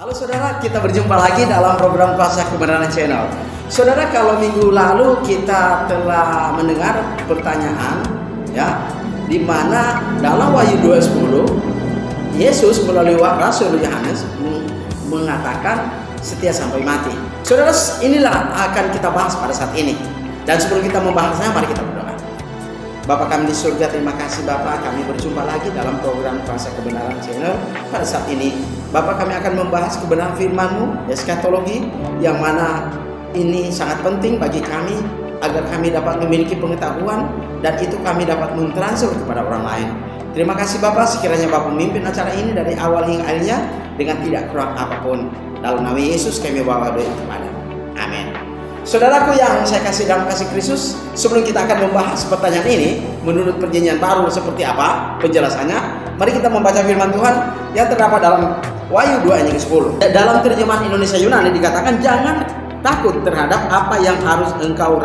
Halo saudara, kita berjumpa lagi dalam program Kuasa Kebenaran Channel. Saudara, kalau minggu lalu kita telah mendengar pertanyaan, ya, di mana dalam Wahyu 2:10 Yesus melalui Rasul Yohanes mengatakan setia sampai mati. Saudara, inilah akan kita bahas pada saat ini. Dan sebelum kita membahasnya, mari kita berdoa. Bapa kami di surga, terima kasih Bapak, kami berjumpa lagi dalam program Kuasa Kebenaran Channel. Pada saat ini Bapak, kami akan membahas kebenaran firman-Mu, eskatologi, yang mana ini sangat penting bagi kami agar kami dapat memiliki pengetahuan dan itu kami dapat mentransfer kepada orang lain. Terima kasih Bapak, sekiranya Bapak memimpin acara ini dari awal hingga akhirnya dengan tidak kurang apapun. Dalam nama Yesus kami bawa doa kepada. Amin. Saudaraku yang saya kasih dalam kasih Kristus, sebelum kita akan membahas pertanyaan ini menurut perjanjian baru seperti apa penjelasannya, mari kita membaca firman Tuhan yang terdapat dalam Wahyu 2 ayat 10. Dalam terjemahan Indonesia Yunani dikatakan, jangan takut terhadap apa yang harus engkau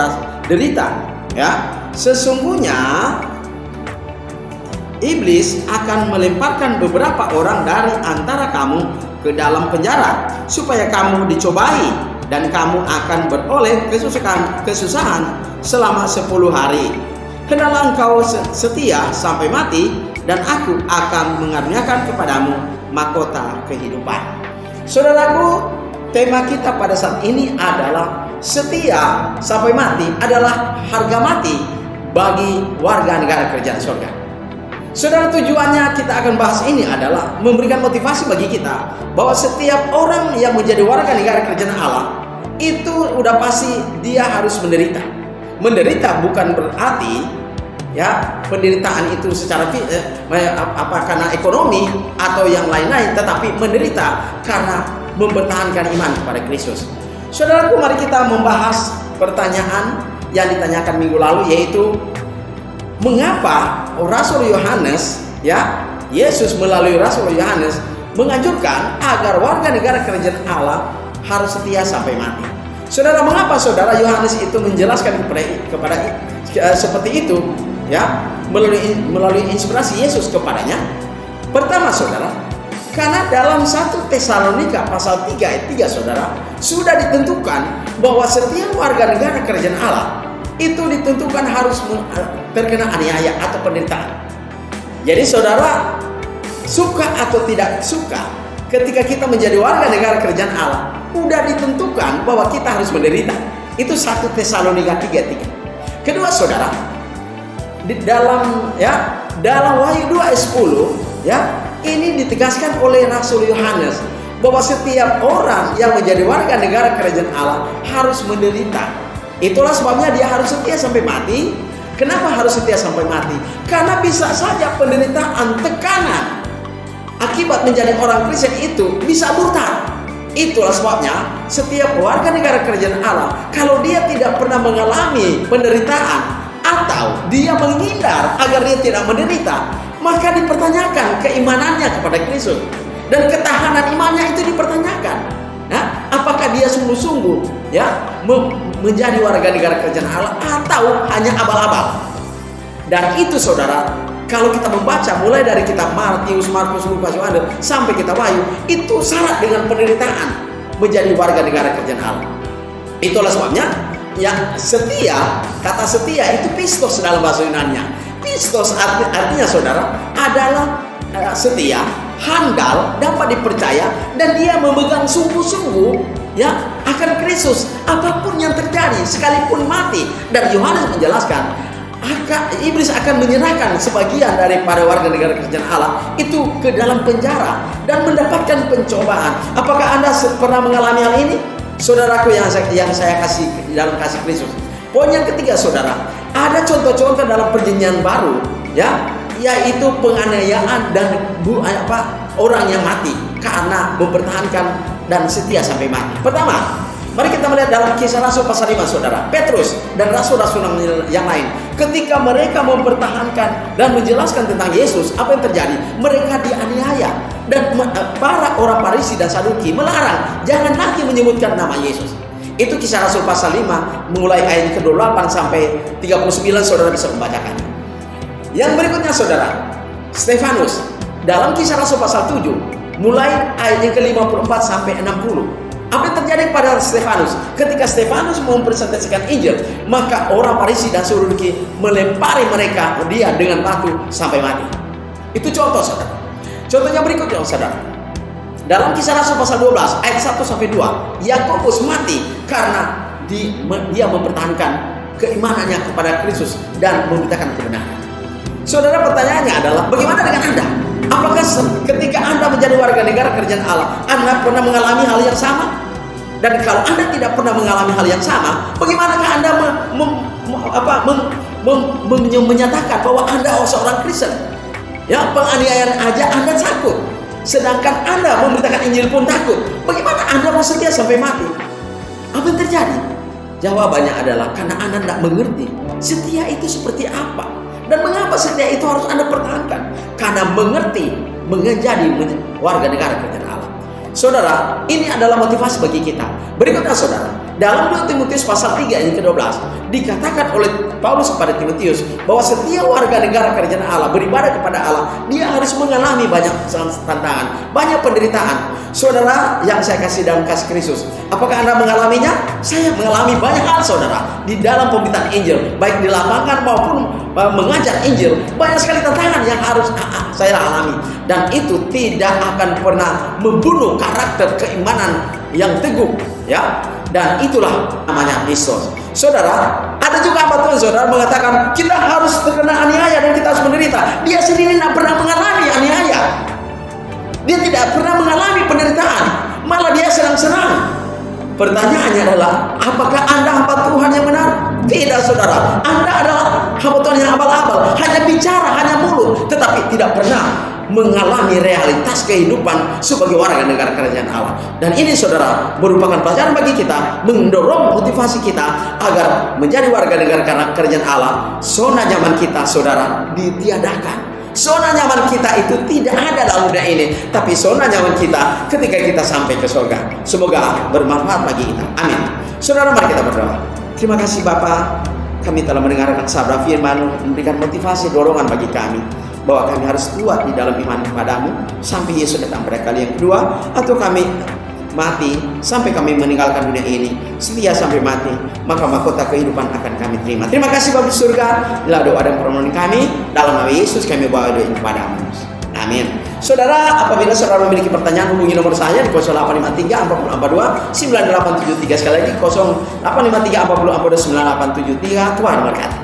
derita, ya. Sesungguhnya iblis akan melemparkan beberapa orang dari antara kamu ke dalam penjara supaya kamu dicobai, dan kamu akan beroleh kesusahan selama 10 hari. Hendaklah engkau setia sampai mati, dan aku akan mengaruniakan kepadamu mahkota kehidupan. Saudaraku, tema kita pada saat ini adalah setia sampai mati adalah harga mati bagi warga negara kerajaan surga. Saudara, tujuannya kita akan bahas ini adalah memberikan motivasi bagi kita bahwa setiap orang yang menjadi warga negara kerajaan Allah itu udah pasti dia harus menderita. Menderita bukan berarti ya penderitaan itu secara karena ekonomi atau yang lain-lain, tetapi menderita karena mempertahankan iman kepada Kristus. Saudaraku, mari kita membahas pertanyaan yang ditanyakan minggu lalu, yaitu mengapa Rasul Yohanes, ya, Yesus melalui Rasul Yohanes menganjurkan agar warga negara kerajaan Allah harus setia sampai mati. Saudara, mengapa saudara Yohanes itu menjelaskan kepada seperti itu, ya, melalui inspirasi Yesus kepadanya? Pertama saudara, karena dalam 1 Tesalonika pasal 3 ayat 3 saudara, sudah ditentukan bahwa setiap warga negara kerajaan Allah itu ditentukan harus terkena aniaya atau penderitaan. Jadi saudara, suka atau tidak suka, ketika kita menjadi warga negara kerajaan Allah, udah ditentukan bahwa kita harus menderita. Itu 1 Tesalonika 3:3. Kedua saudara, di dalam Wahyu 2 ayat 10, ya, ini ditegaskan oleh Rasul Yohanes bahwa setiap orang yang menjadi warga negara kerajaan Allah harus menderita. Itulah sebabnya dia harus setia sampai mati. Kenapa harus setia sampai mati? Karena bisa saja penderitaan, tekanan akibat menjadi orang Kristen itu bisa murtad. Itulah sebabnya setiap warga negara kerajaan Allah, kalau dia tidak pernah mengalami penderitaan atau dia menghindar agar dia tidak menderita, maka dipertanyakan keimanannya kepada Kristus, dan ketahanan imannya itu dipertanyakan. Nah, apakah dia sungguh-sungguh ya menjadi warga negara kerajaan Allah atau hanya abal-abal? Dan itu saudara, kalau kita membaca mulai dari kitab Matius, Markus, Lukas, Yohanes sampai kitab Wahyu, itu syarat dengan penderitaan menjadi warga negara kerajaan Allah. Itulah sebabnya yang setia, kata setia itu pistos dalam bahasa Yunani-nya. Pistos artinya saudara adalah setia, handal, dapat dipercaya, dan dia memegang sungguh-sungguh ya akan Kristus apapun yang terjadi, sekalipun mati. Dan Yohanes menjelaskan iblis akan menyerahkan sebagian daripada warga negara kerajaan Allah itu ke dalam penjara dan mendapatkan pencobaan. Apakah Anda pernah mengalami hal ini? Saudaraku yang saya kasih dalam kasih Kristus. Poin yang ketiga saudara, ada contoh-contoh dalam perjanjian baru, ya, yaitu penganiayaan dan orang yang mati karena mempertahankan dan setia sampai mati. Pertama, mari kita melihat dalam Kisah Rasul pasal 5 saudara. Petrus dan rasul-rasul yang lain, ketika mereka mempertahankan dan menjelaskan tentang Yesus, apa yang terjadi? Mereka dianiaya, dan para orang Farisi dan Saduki melarang jangan lagi menyebutkan nama Yesus. Itu Kisah Rasul pasal 5 mulai ayat ke-28 sampai 39, saudara bisa membacakannya. Yang berikutnya saudara, Stefanus dalam Kisah Rasul pasal 7 mulai ayat yang ke-54 sampai 60. Apa yang terjadi pada Stefanus? Ketika Stefanus mempresentasikan Injil, maka orang Farisi dan Saduki melempari dia dengan batu sampai mati. Itu contoh, saudara. Contohnya berikutnya, saudara. Dalam Kisah Rasul pasal 12 ayat 1 sampai 2, Yakobus mati karena dia mempertahankan keimanannya kepada Kristus dan memberitakan kebenaran. Saudara, pertanyaannya adalah bagaimana dengan Anda? Apakah ketika Anda menjadi warga negara kerajaan Allah, Anda pernah mengalami hal yang sama? Dan kalau Anda tidak pernah mengalami hal yang sama, bagaimanakah Anda menyatakan bahwa Anda seorang Kristen? Ya, penganiayaan aja Anda takut, sedangkan Anda memberitakan Injil pun takut. Bagaimana Anda mau setia sampai mati? Apa yang terjadi? Jawabannya adalah karena Anda tidak mengerti setia itu seperti apa. Dan mengapa setia itu harus Anda pertahankan? Karena mengerti menjadi warga negara kerajaan Allah. Saudara, ini adalah motivasi bagi kita. Berikutnya, saudara, dalam 2 Timotius pasal 3 ayat ke-12 dikatakan oleh Paulus kepada Timotius bahwa setiap warga negara kerajaan Allah beribadah kepada Allah, dia harus mengalami banyak tantangan, banyak penderitaan. Saudara yang saya kasih dalam kasih Kristus, apakah Anda mengalaminya? Saya mengalami banyak hal, saudara, di dalam pemberitaan Injil, baik di lapangan maupun mengajar Injil. Banyak sekali tantangan yang harus saya alami, dan itu tidak akan pernah membunuh karakter keimanan yang teguh, ya. Dan itulah namanya Kristus. Saudara, ada juga hamba Tuhan, saudara, mengatakan kita harus terkena aniaya dan kita harus menderita. Dia sendiri tidak pernah mengalami aniaya. Dia tidak pernah mengalami penderitaan, malah dia senang-senang. Pertanyaannya adalah, apakah Anda hamba Tuhan yang benar? Tidak, saudara. Anda adalah hamba Tuhan yang abal-abal, hanya bicara, hanya mulut, tetapi tidak pernah mengalami realitas kehidupan sebagai warga negara kerajaan Allah. Dan ini, saudara, merupakan pelajaran bagi kita, mendorong motivasi kita agar menjadi warga negara kerajaan Allah. Zona nyaman kita, saudara, ditiadakan. Zona nyaman kita itu tidak ada dalam dunia ini, tapi zona nyaman kita ketika kita sampai ke surga. Semoga bermanfaat bagi kita. Amin. Saudara, mari kita berdoa. Terima kasih Bapa, kami telah mendengarkan sabda firman, memberikan motivasi, dorongan bagi kami bahwa kami harus kuat di dalam iman kepadamu sampai Yesus datang pada kali yang kedua, atau kami mati sampai kami meninggalkan dunia ini, setia sampai mati, maka mahkota kehidupan akan kami terima. Terima kasih Bapa di surga. Inilah doa dan permohonan kami, dalam nama Yesus kami bawa doa ini kepadamu. Amin. Saudara, apabila saudara memiliki pertanyaan, hubungi nomor saya di 0853 4042 9873. Sekali lagi 0853 4042 9873. Tuhan berkati.